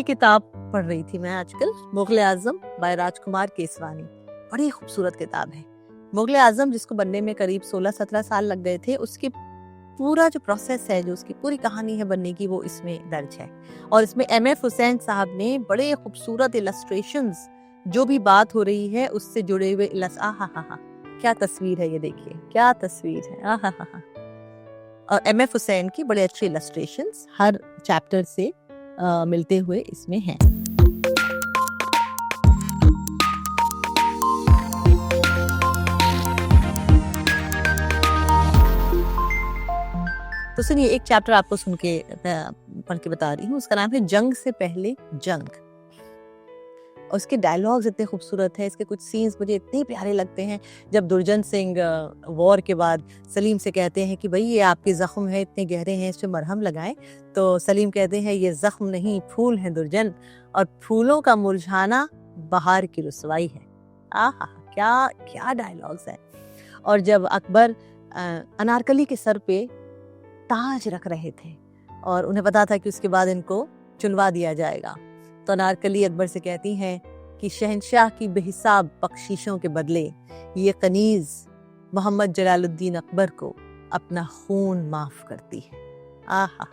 किताब पढ़ रही थी मैं आजकल, मुगल आजम बाय राजकुमार केसवानी। बड़ी खूबसूरत किताब है। मुगल आजम जिसको बनने में करीब 16-17 साल लग गए थे, उसके पूरा जो प्रोसेस है, जो उसकी पूरी कहानी है बनने की, वो इसमें दर्ज है। और इसमें M.F. हुसैन साहब ने बड़े खूबसूरत इलस्ट्रेशंस, जो भी बात हो रही है उससे जुड़े हुए क्या तस्वीर है, ये देखिए क्या तस्वीर है। और M.F. हुसैन की बड़े अच्छे इलस्ट्रेशंस हर चैप्टर से मिलते हुए इसमें हैं। तो सुनिए, एक चैप्टर आपको सुन के पढ़ के बता रही हूँ। उसका नाम है जंग से पहले जंग। और उसके डायलॉग्स इतने खूबसूरत हैं, इसके कुछ सीन्स मुझे इतने प्यारे लगते हैं। जब दुर्जन सिंह वॉर के बाद सलीम से कहते हैं कि भाई ये आपके जख्म है, इतने गहरे हैं, इस पे मरहम लगाएं, तो सलीम कहते हैं ये जख्म नहीं, फूल हैं दुर्जन, और फूलों का मुरझाना बहार की रुसवाई है। आहा, क्या क्या डायलॉग्स हैं। और जब अकबर अनारकली के सर पे ताज रख रहे थे और उन्हें पता था कि उसके बाद इनको चुनवा दिया जाएगा, तो अनारकली अकबर से कहती हैं कि शहंशाह की बेहिसाब बख्शीशों के बदले ये कनीज मोहम्मद जलालुद्दीन अकबर को अपना खून माफ करती है। आहा,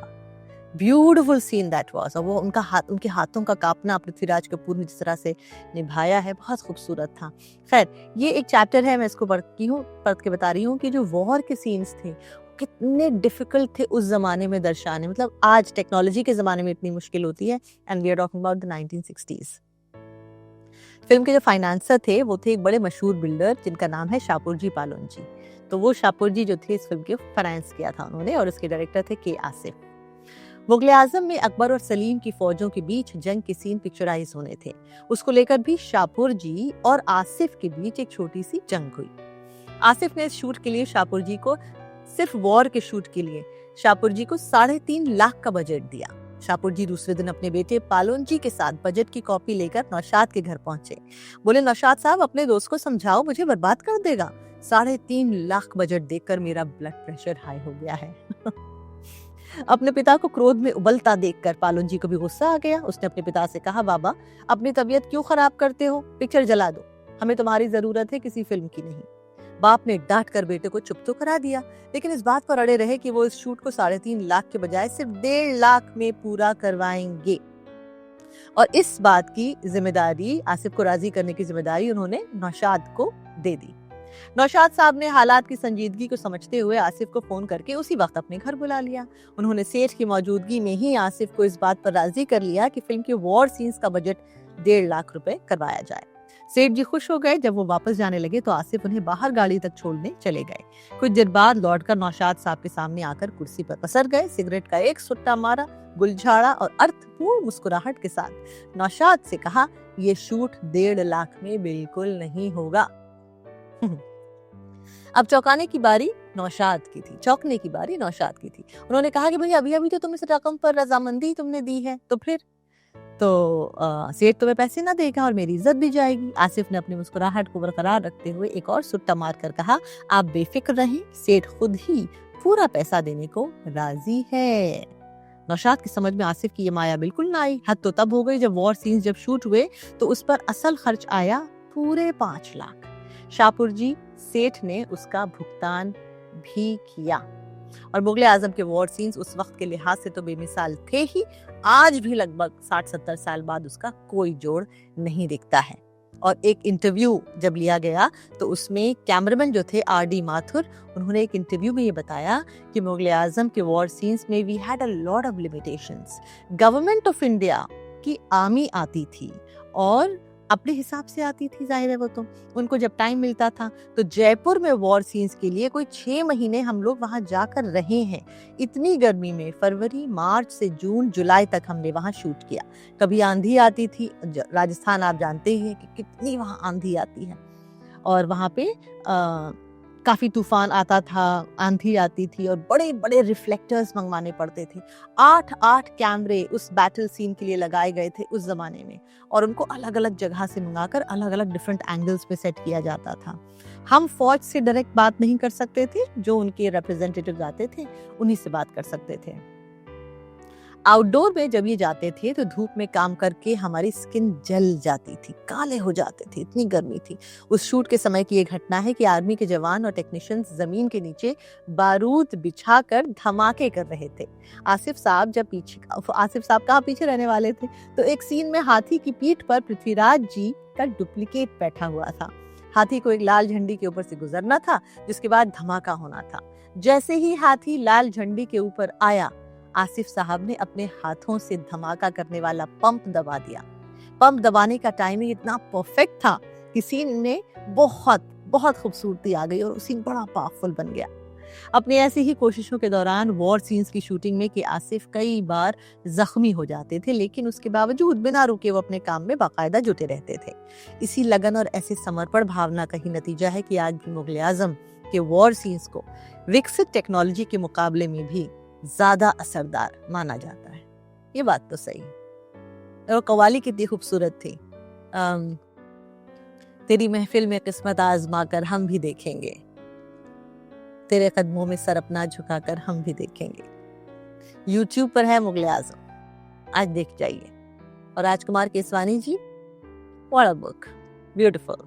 ब्यूटीफुल सीन दैट वाज। और वो उनके हाथों का कांपना पृथ्वीराज कपूर ने जिस तरह से निभाया है, बहुत खूबसूरत था। खैर, ये एक चैप्टर है, मैं इसको पढ़ के बता रही हूँ कि जो वॉर के सीन्स थे कितने डिफिकल्ट थे उस जमाने में दर्शाने। मतलब आज टेक्नोलॉजी के जमाने में इतनी मुश्किल होती है, and we are talking about the 1960s। Film के जो फाइनेंसर थे वो थे एक बड़े मशहूर बिल्डर जिनका नाम है शाहपुर जी पालोन जी। तो वो शाहपुर जी जो थे, इस फिल्म के फाइनेंस किया था उन्होंने, और उसके डायरेक्टर थे के आसिफ। मुगल आजम में अकबर और सलीम की फौजों के बीच जंग के सीन पिक्चराइज होने थे। उसको लेकर भी शाहपुर जी और आसिफ के बीच एक छोटी सी जंग हुई। आसिफ ने इस शूट के लिए शाहपुर जी को, सिर्फ वॉर के शूट के लिए शाहपुर जी को 3.5 लाख का बजट दिया। शाहपुर जी दूसरे दिन अपने बेटे पालोन जी के साथ बजट की कॉपी लेकर नौशाद के घर पहुंचे। बोले, नौशाद साहब अपने दोस्त को समझाओ, मुझे बर्बाद कर देगा। 3.5 लाख बजट देखकर मेरा ब्लड प्रेशर हाई हो गया है। अपने पिता को क्रोध में उबलता देखकर पालोन जी को भी गुस्सा आ गया। उसने अपने पिता से कहा, बाबा अपनी तबीयत क्यों खराब करते हो, पिक्चर जला दो, हमें तुम्हारी जरूरत है, किसी फिल्म की नहीं। बाप ने डांट कर बेटे को चुप तो करा दिया, लेकिन इस बात पर अड़े रहे कि वो इस शूट को 3.5 लाख के बजाय सिर्फ 1.5 लाख में पूरा करवाएंगे। और इस बात की जिम्मेदारी, आसिफ को राजी करने की जिम्मेदारी, उन्होंने नौशाद को दे दी। नौशाद साहब ने हालात की संजीदगी को समझते हुए आसिफ को फोन करके उसी वक्त अपने घर बुला लिया। उन्होंने सेठ की मौजूदगी में ही आसिफ को इस बात पर राजी कर लिया कि फिल्म के वॉर सीन्स का बजट 1.5 लाख रुपए करवाया जाए। सेठ जी खुश हो गए। जब वो वापस जाने लगे तो आसिफ उन्हें बाहर गाड़ी तक छोड़ने चले गए। कुछ देर बाद लौटकर नौशाद साहब के सामने आकर कुर्सी पर पसर गए, सिगरेट का एक सुट्टा मारा, गुलझाड़ा और अर्थपूर्ण मुस्कुराहट के साथ नौशाद से कहा, ये शूट 1.5 लाख में बिल्कुल नहीं होगा। अब चौंकाने की बारी नौशाद की थी, चौंकने की बारी नौशाद की थी। उन्होंने कहा कि भाई अभी अभी तो तुम इस रकम पर रजामंदी तुमने दी है, तो फिर तो सेठ तुम्हें पैसे ना देगा और मेरी इज्जत भी जाएगी। आसिफ ने अपनी मुस्कुराहट को बरकरार रखते हुए एक और सुट्टा मारकर कहा, आप बेफिक्र रहें, सेठ खुद ही पूरा पैसा देने को राजी है। नौशाद की समझ में आसिफ की ये माया बिल्कुल ना आई। हद तो तब हो गई जब वॉर सीन्स जब शूट हुए तो उस पर असल खर्च आया पूरे 5 लाख। शाहपुर जी सेठ ने उसका भुगतान भी किया। और मुगल आजम के वॉर सीन्स उस वक्त के लिहाज से तो बेमिसाल थे ही, आज भी लगभग 60-70 साल बाद उसका कोई जोड़ नहीं दिखता है। और एक इंटरव्यू जब लिया गया तो उसमें कैमरामैन जो थे RD माथुर, उन्होंने एक इंटरव्यू में ये बताया कि मुगल आजम के वॉर सीन्स में we had a lot of limitations. Government of India की आर्मी आती थी और अपने हिसाब से आती थी, जाहिर है वो तो उनको जब टाइम मिलता था। तो जयपुर में वॉर सीन्स के लिए कोई 6 महीने हम लोग वहां जाकर रहे हैं। इतनी गर्मी में फरवरी, मार्च से जून, जुलाई तक हमने वहां शूट किया। कभी आंधी आती थी, राजस्थान आप जानते ही हैं कि कितनी वहां आंधी आती है, और वहां पे काफी तूफान आता था, आंधी आती थी, और बड़े बड़े रिफ्लेक्टर्स मंगवाने पड़ते थे। 8 कैमरे उस बैटल सीन के लिए लगाए गए थे उस जमाने में, और उनको अलग अलग जगह से मंगाकर अलग अलग डिफरेंट एंगल्स पे सेट किया जाता था। हम फौज से डायरेक्ट बात नहीं कर सकते थे, जो उनके रिप्रेजेंटेटिव्स आते थे उन्हीं से बात कर सकते थे। आउटडोर में जब ये जाते थे तो धूप में काम करके हमारी स्किन जल जाती थी, काले हो जाते थे, इतनी गर्मी थी। उस शूट के समय की ये घटना है कि आर्मी के जवान और टेक्नीशियंस जमीन के नीचे बारूद बिछाकर धमाके कर रहे थे। आसिफ साहब कहाँ पीछे रहने वाले थे, तो एक सीन में हाथी की पीठ पर पृथ्वीराज जी का डुप्लीकेट बैठा हुआ था। हाथी को एक लाल झंडी के ऊपर से गुजरना था, जिसके बाद धमाका होना था। जैसे ही हाथी लाल झंडी के ऊपर आया, आसिफ साहब ने अपने हाथों से धमाका करने वाला पंप दबा दिया। पंप दबाने का टाइमिंग इतना परफेक्ट था कि सीन में बहुत बहुत खूबसूरती आ गई और सीन बड़ा पावरफुल बन गया। अपनी ऐसी ही कोशिशों के दौरान वॉर सीन्स की शूटिंग में कि आसिफ कई बार जख्मी हो जाते थे, लेकिन उसके बावजूद बिना रुके वो अपने काम में बाकायदा जुटे रहते थे। इसी लगन और ऐसे समर्पण भावना का ही नतीजा है कि आज भी मुगल आजम के वॉर सीन्स को विकसित टेक्नोलॉजी के मुकाबले में भी ज्यादा असरदार माना जाता है। ये बात तो सही है। और कव्वाली कितनी खूबसूरत थी, तेरी महफिल में किस्मत आजमा कर हम भी देखेंगे, तेरे कदमों में सर अपना झुकाकर हम भी देखेंगे। YouTube पर है मुगल आजम, आज देख जाइए। और राजकुमार केसवानी जी, व्हाट अ बुक, ब्यूटीफुल।